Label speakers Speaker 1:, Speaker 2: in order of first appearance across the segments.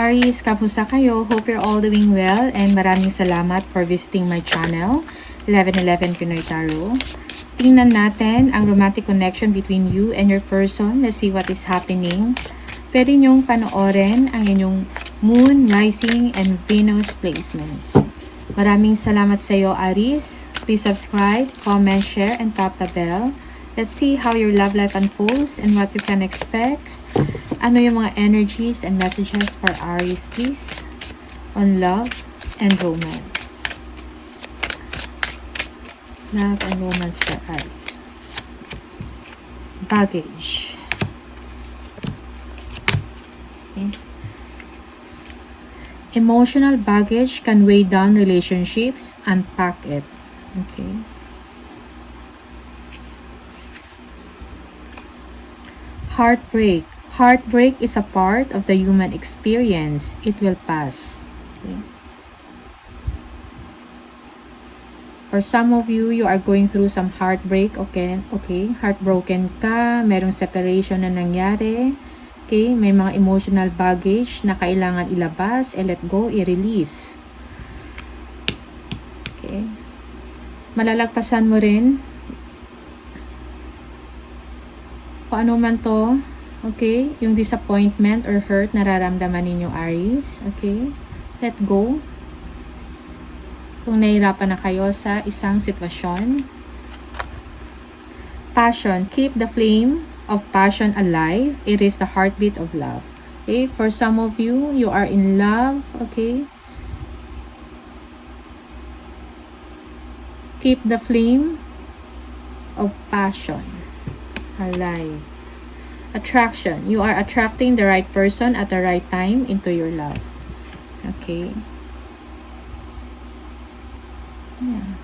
Speaker 1: Aries, kamusta kayo? Hope you're all doing well and maraming salamat for visiting my channel, 1111 Pinoy Tarot. Tingnan natin ang romantic connection between you and your person. Let's see what is happening. Pwede nyong panoorin ang inyong Moon, Rising, and Venus placements. Maraming salamat sa iyo, Aries. Please subscribe, comment, share, and tap the bell. Let's see how your love life unfolds and what you can expect. Ano yung mga energies and messages for Aries, please, on love and romance. Love and romance for Aries. Baggage. Okay. Emotional baggage can weigh down relationships. Unpack it. Okay. Heartbreak. Heartbreak is a part of the human experience. It will pass. Okay. For some of you, you are going through some heartbreak. Okay. Heartbroken ka. Merong separation na nangyari. Okay. May mga emotional baggage na kailangan ilabas, let go, i-release. Okay. Malalagpasan mo rin kung ano man to. Okay, yung disappointment or hurt nararamdaman ninyo, Aries. Okay, let go. Kung nahihirapan na kayo sa isang sitwasyon. Passion. Keep the flame of passion alive. It is the heartbeat of love. Okay, for some of you, you are in love. Okay. Keep the flame of passion alive. Attraction. You are attracting the right person at the right time into your love. Okay. Yeah.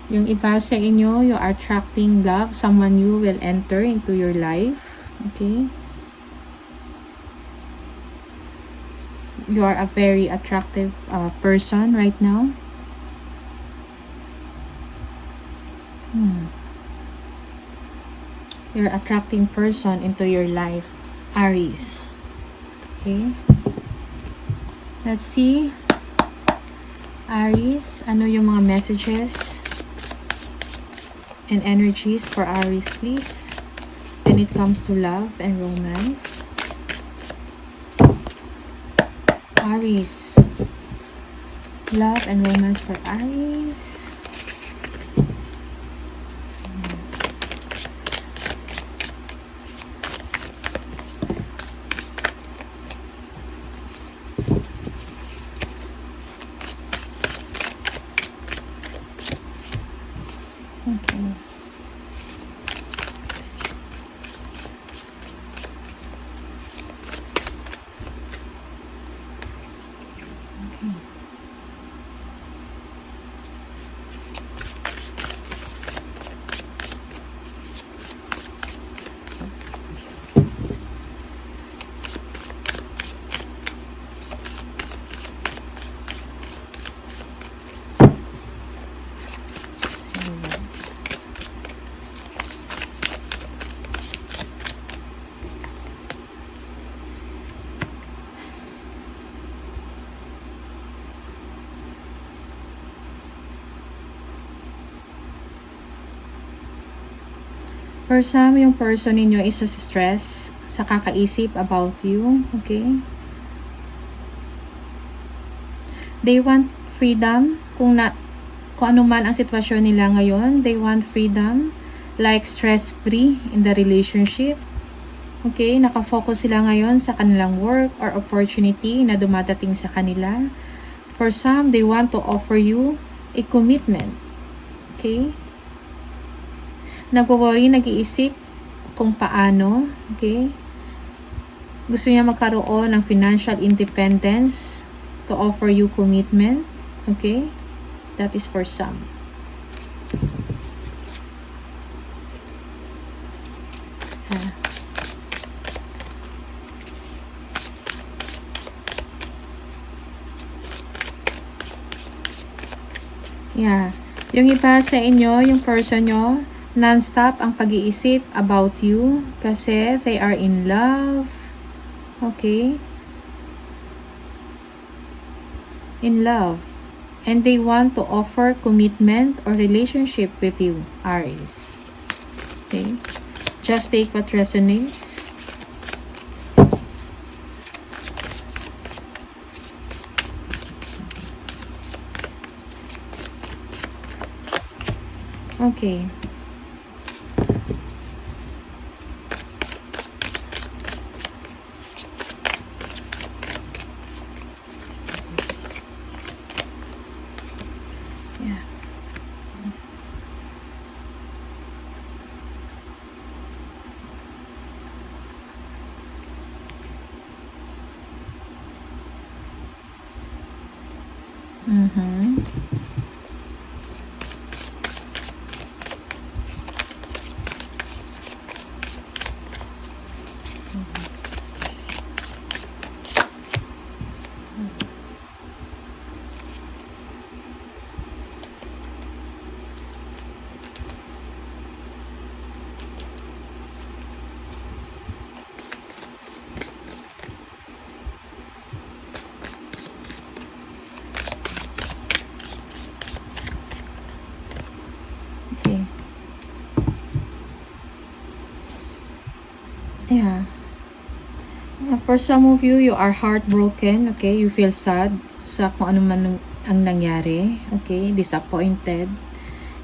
Speaker 1: Yung iba sa inyo, you are attracting love. Someone new will enter into your life. Okay. You are a very attractive person right now. You're attracting person into your life, Aries. Okay. Let's see, Aries, ano yung mga messages and energies for Aries, please, when it comes to love and romance. Aries, love and romance for Aries. Okay. Okay. For some, yung person ninyo is sa stress, sa kakaisip about you. Okay? They want freedom. Kung ano man ang sitwasyon nila ngayon, they want freedom. Like stress-free in the relationship. Okay? Nakafocus sila ngayon sa kanilang work or opportunity na dumadating sa kanila. For some, they want to offer you a commitment. Okay? Nag-worry, nag-iisip kung paano. Okay? Gusto niya magkaroon ng financial independence to offer you commitment. Okay? That is for some. Yeah. Yung iba sa inyo, yung person nyo, non-stop ang pag-iisip about you kasi they are in love. Okay? in love. And they want to offer commitment or relationship with you, Aries. Okay? Just take what resonates. Okay. Yeah. Mm-hmm. Okay. Yeah. For some of you, you are heartbroken, okay? You feel sad sa kung ano man ang nangyari, okay? Disappointed.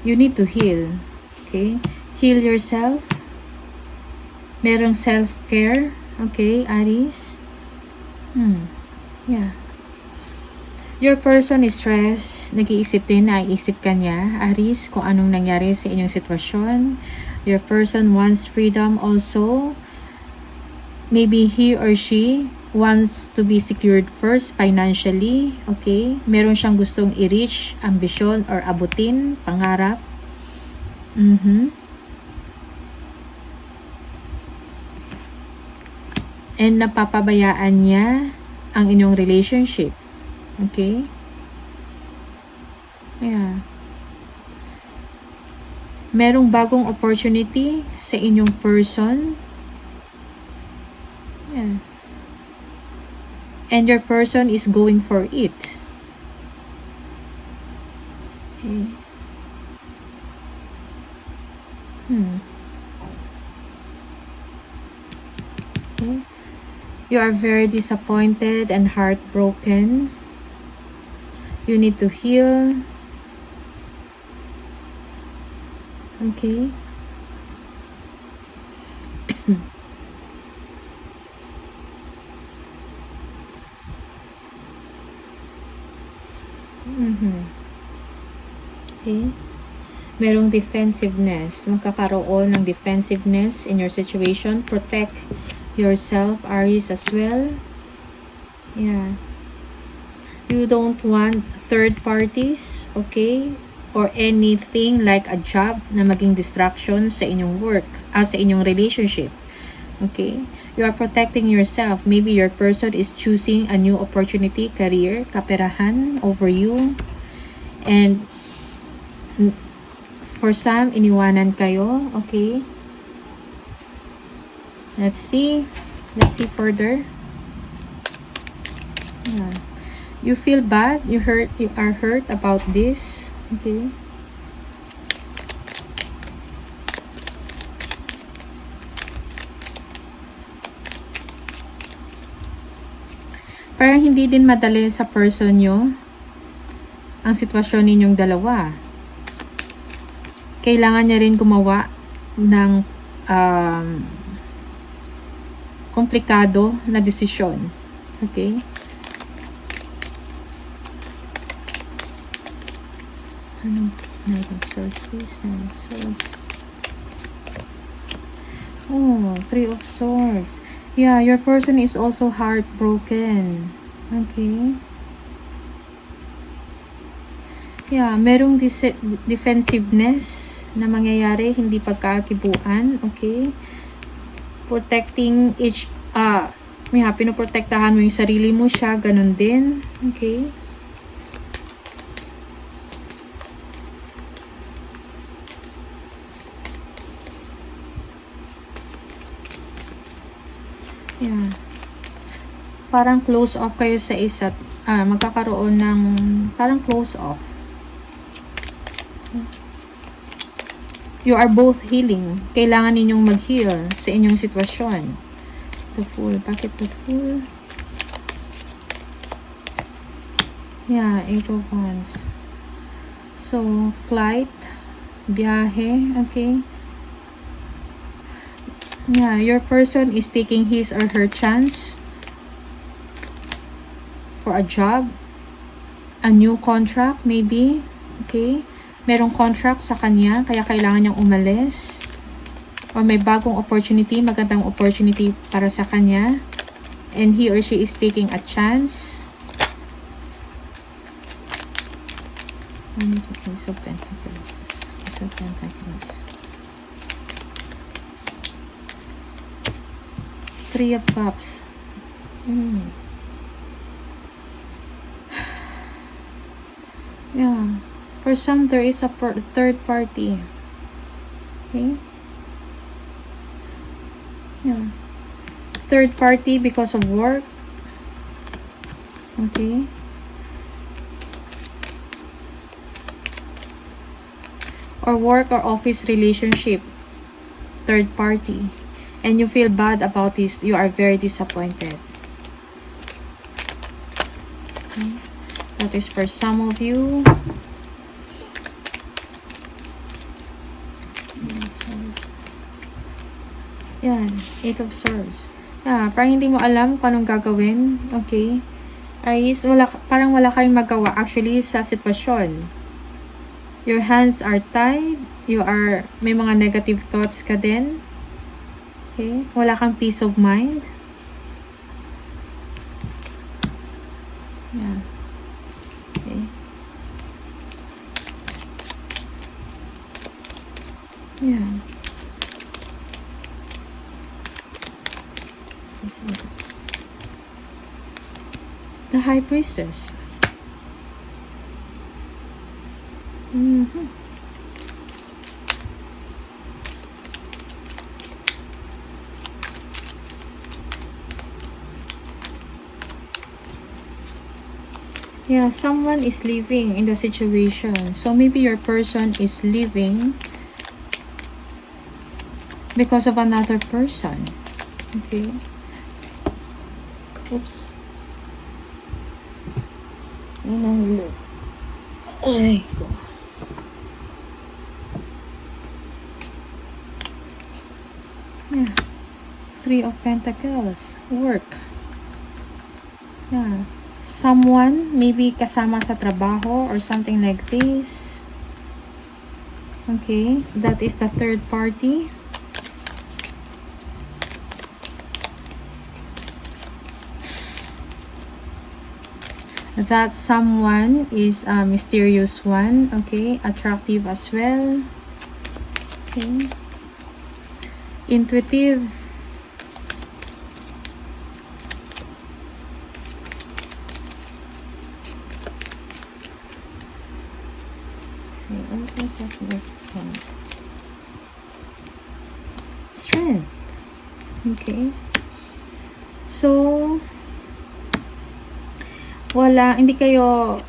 Speaker 1: You need to heal, okay? Heal yourself. Merong self-care, okay, Aries? Yeah. Your person is stressed. Nag-iisip din, naiisip ka niya, Aries, kung anong nangyari sa inyong sitwasyon. Your person wants freedom also. Maybe he or she wants to be secured first financially, okay? Meron siyang gustong i-reach, ambisyon or abutin, pangarap. And napapabayaan niya ang inyong relationship. Okay? Yeah. Merong bagong opportunity sa inyong person. Yeah. And your person is going for it. Okay. Okay. You are very disappointed and heartbroken. You need to heal. Okay. Okay. Merong defensiveness. Magkakaroon ng defensiveness in your situation. Protect yourself, Aries, as well. Yeah. You don't want third parties, okay? Or anything like a job na maging distraction sa inyong work, sa inyong relationship. Okay? You are protecting yourself. Maybe your person is choosing a new opportunity, career, kaperahan over you. And for some, iniwanan kayo. Okay? Let's see. Let's see further. Yeah. You feel bad. You are hurt about this. Okay? Parang hindi din madali sa person nyo ang sitwasyon ninyong dalawa. Kailangan niya rin gumawa ng komplikado na desisyon. Okay? Knight of Swords, please. Knight of Swords. Oh, Three of Swords. Yeah, your person is also heartbroken. Okay? Yeah, merong defensiveness na mangyayari, hindi pagkakakibuan. Okay? Protecting each, pinoprotektahan mo yung sarili mo, siya, ganun din. Okay? Yeah. Parang close off kayo sa isa't, magkakaroon ng parang close off. You are both healing. Kailangan ninyong mag-heal sa inyong sitwasyon. The Fool. Bakit the Fool? Yeah, 8 of Wands. So, flight, biyahe, okay? Yeah, your person is taking his or her chance for a job, a new contract maybe, okay? Merong contract sa kanya, kaya kailangan niyang umalis. Or may bagong opportunity, magandang opportunity para sa kanya. And he or she is taking a chance. Ace of Pentacles. Ace of Pentacles. 3 of Cups. Yeah. For some, there is a third party. Okay? Yeah. Third party because of work. Okay? Or work or office relationship. Third party. And you feel bad about this. You are very disappointed. Okay? That is for some of you. Yan, 8 of Swords. Yeah, parang hindi mo alam kung anong gagawin. Okay? Aries, parang wala kayong magawa actually sa sitwasyon. Your hands are tied. May mga negative thoughts ka din. Okay? Wala kang peace of mind. Yeah. Okay. Yeah. The High Priestess. Yeah, someone is living in the situation. So maybe your person is living because of another person. Okay. Oops. Ay, ko. Yeah. 3 of Pentacles. Work. Yeah. Someone, maybe kasama sa trabaho or something like this. Okay. That is the third party. That someone is a mysterious one. Okay. Attractive as well. Okay. Intuitive. Strength. Okay. So, hindi kayo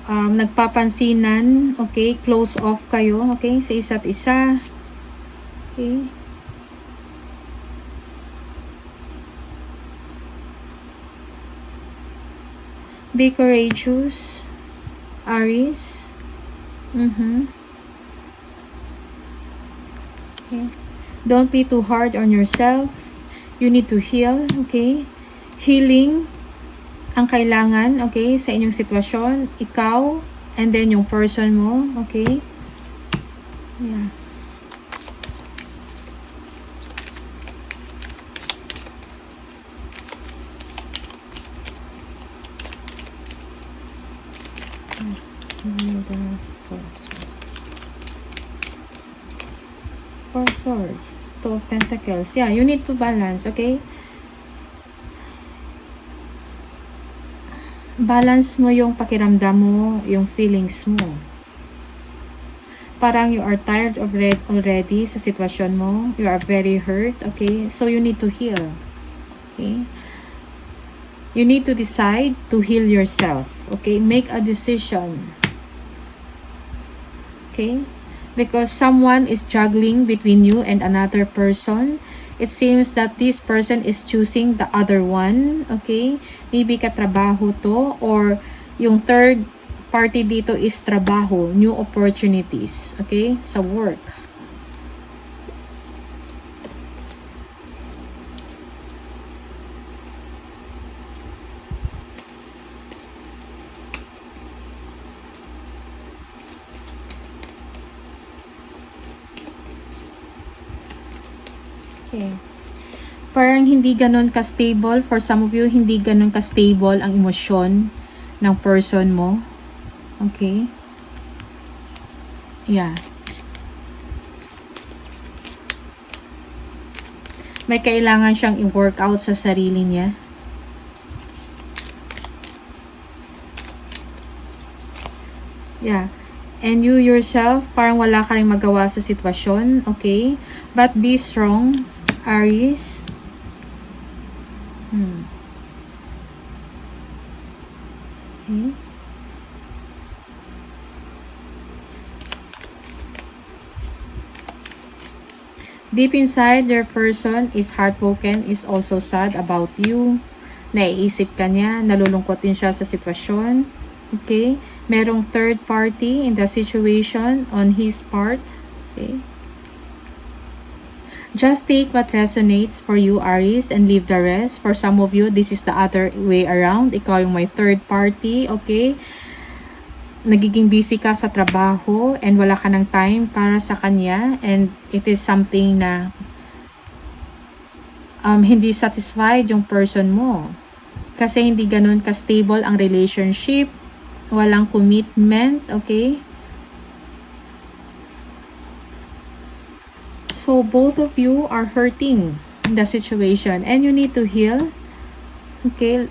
Speaker 1: nagpapansinan. Okay. Close off kayo. Okay. Sa isa't isa. Okay. Be courageous, Aries. Okay. Don't be too hard on yourself. You need to heal. Okay. Healing ang kailangan. Okay. Sa inyong sitwasyon. Ikaw. And then yung person mo. Okay. Yeah. Four Swords. 2 of Pentacles. Yeah, you need to balance, okay? Balance mo yung pakiramdam mo, yung feelings mo. Parang you are tired already sa sitwasyon mo. You are very hurt, okay? So you need to heal. Okay? You need to decide to heal yourself. Okay? Make a decision. Okay? Because someone is juggling between you and another person. It seems that this person is choosing the other one. Okay? Maybe katrabaho to, or yung third party dito is trabaho, new opportunities. Okay? Sa work. Okay. Parang hindi ganun ka-stable. For some of you, hindi ganun ka-stable ang emosyon ng person mo. Okay? Yeah. May kailangan siyang i-work out sa sarili niya. Yeah. And you yourself, parang wala ka rin magawa sa sitwasyon. Okay? But be strong, Aries. Okay. Deep inside, your person is heartbroken, is also sad about you. Naiisip ka niya, nalulungkot din siya sa sitwasyon. Okay? Merong third party in the situation on his part. Okay? Just take what resonates for you, Aries, and leave the rest. For some of you, this is the other way around. Ikaw yung may third party, okay? Nagiging busy ka sa trabaho and wala ka ng time para sa kanya, and it is something na hindi satisfied yung person mo. Kasi hindi ganun ka-stable ang relationship. Walang commitment, okay? So, both of you are hurting in the situation and you need to heal. Okay?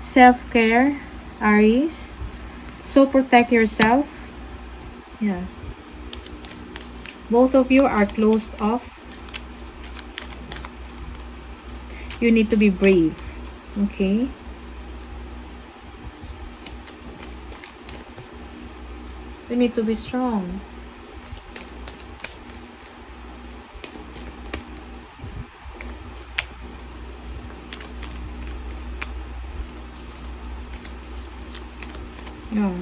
Speaker 1: Self-care, Aries. So, protect yourself. Yeah. Both of you are closed off. You need to be brave. Okay? You need to be strong. Yeah.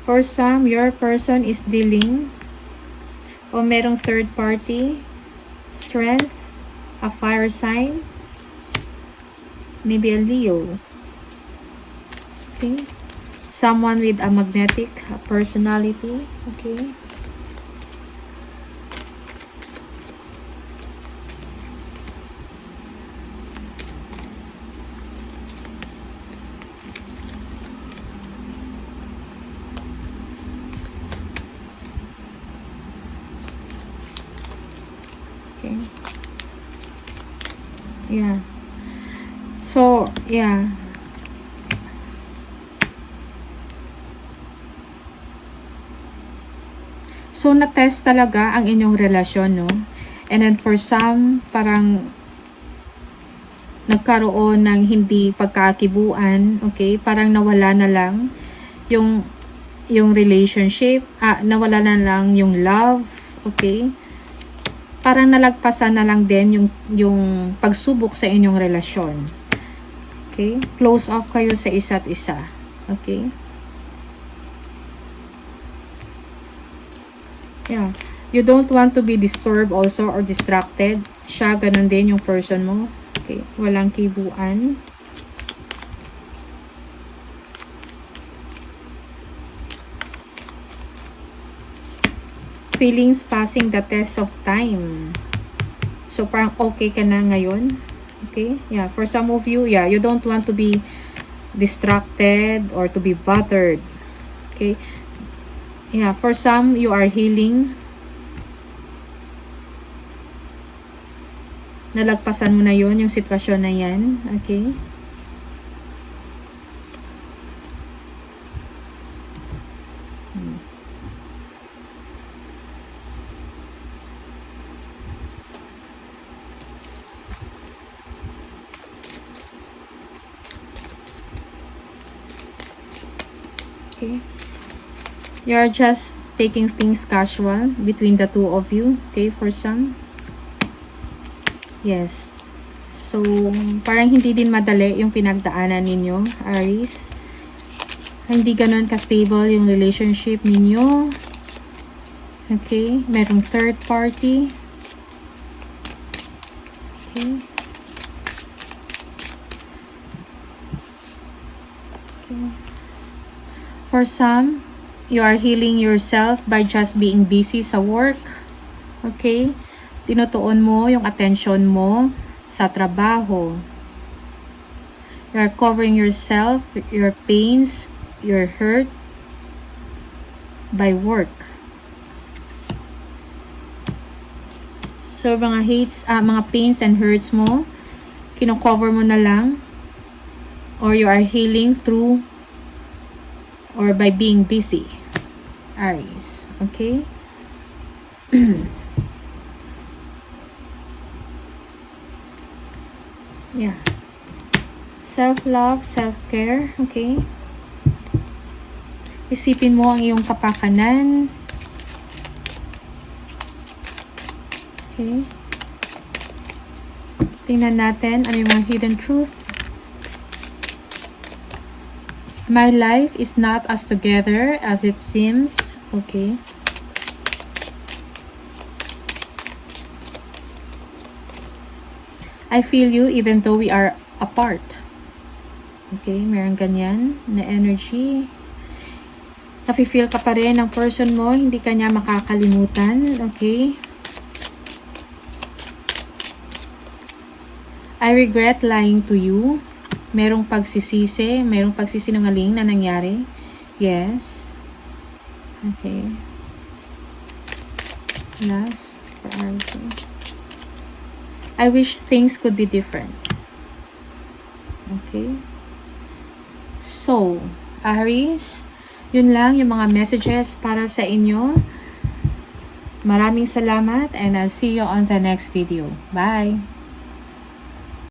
Speaker 1: For some, your person is dealing o merong third party, strength, a fire sign, maybe a Leo. Okay. Someone with a magnetic personality. Okay. Okay. Yeah. So, yeah. So, na-test talaga ang inyong relasyon, no? And then for some, parang nagkaroon ng hindi pagkakakibuan, okay? Parang nawala na lang yung relationship, nawala na lang yung love, okay? Parang nalagpasan na lang din yung pagsubok sa inyong relasyon. Okay? Close off kayo sa isa't isa. Okay? Yeah. You don't want to be disturbed also or distracted. Siya, ganun din yung person mo. Okay? Walang kibuan. Feelings passing the test of time. So, parang okay ka na ngayon. Okay? Yeah. For some of you, yeah, you don't want to be distracted or to be bothered. Okay? Yeah. For some, you are healing. Nalagpasan mo na yun, yung sitwasyon na yan. Okay? Okay. You're just taking things casual between the two of you. Okay, for some. Yes. So, parang hindi din madali yung pinagdaanan ninyo, Aries. Hindi ganun ka-stable yung relationship ninyo. Okay. Merong third party. Okay. Okay. For some, you are healing yourself by just being busy sa work. Okay? Tinutuon mo yung attention mo sa trabaho. You are covering yourself, your pains, your hurt by work. So, mga mga pains and hurts mo, kino-cover mo na lang, or you are healing through or by being busy. Aries. Okay? Yeah. Self-love, self-care. Okay? Isipin mo ang iyong kapakanan. Okay? Tingnan natin ano yung mga hidden truth. My life is not as together as it seems. Okay. I feel you even though we are apart. Okay, meron ganyan na energy. Nafe-feel ka pa rin ng person mo, hindi ka niya makakalimutan. Okay. I regret lying to you. Merong pagsisisi, merong pagsisinungaling na nangyari. Yes. Okay. Last for Aries. I wish things could be different. Okay. So, Aries, yun lang yung mga messages para sa inyo. Maraming salamat and I'll see you on the next video. Bye!